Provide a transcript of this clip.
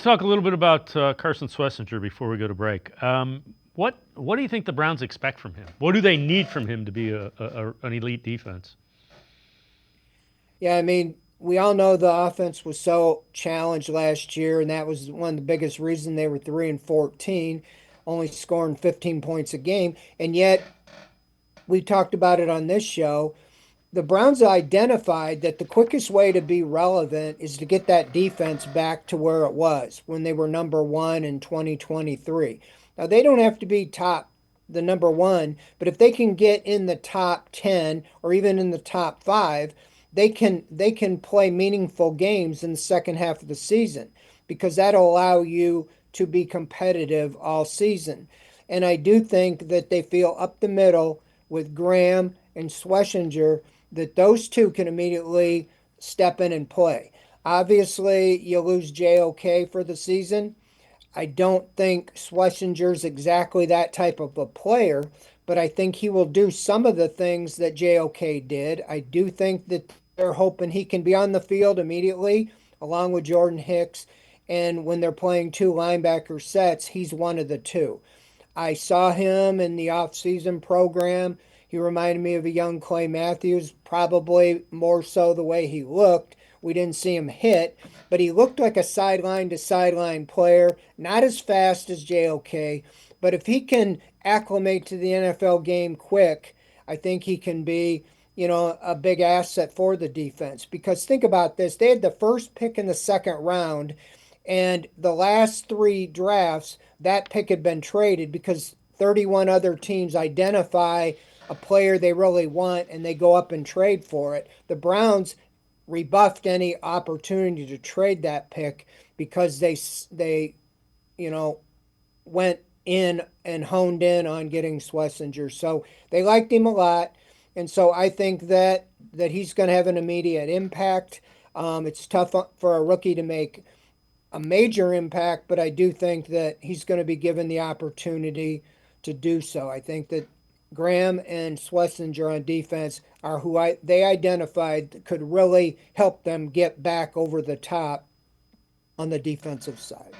Talk a little bit about Carson Schwesinger before we go to break. What do you think the Browns expect from him? What do they need from him to be an elite defense? Yeah, I mean, we all know the offense was so challenged last year, and that was one of the biggest reasons they were 3-14, only scoring 15 points a game. And yet, we talked about it on this show. The Browns identified that the quickest way to be relevant is to get that defense back to where it was when they were number one in 2023. Now, they don't have to be the number one, but if they can get in the top 10 or even in the top five, they can play meaningful games in the second half of the season because that'll allow you to be competitive all season. And I do think that they feel up the middle with Graham and Schlesinger that those two can immediately step in and play. Obviously, you lose JOK for the season. I don't think Schlesinger's exactly that type of a player, but I think he will do some of the things that JOK did. I do think that they're hoping he can be on the field immediately, along with Jordan Hicks. And when they're playing two linebacker sets, he's one of the two. I saw him in the offseason program. He reminded me of a young Clay Matthews, probably more so the way he looked. We didn't see him hit, but he looked like a sideline to sideline player, not as fast as JOK. But if he can acclimate to the NFL game quick, I think he can be, a big asset for the defense. Because think about this, they had the first pick in the second round, and the last three drafts, that pick had been traded because 31 other teams identify a player they really want and they go up and trade for it. The Browns rebuffed any opportunity to trade that pick because they you know went in and honed in on getting Schlesinger. So they liked him a lot, and so I think that he's going to have an immediate impact. It's tough for a rookie to make a major impact, but I do think that he's going to be given the opportunity to do so. I think that Graham and Schlesinger on defense are who they identified could really help them get back over the top on the defensive side.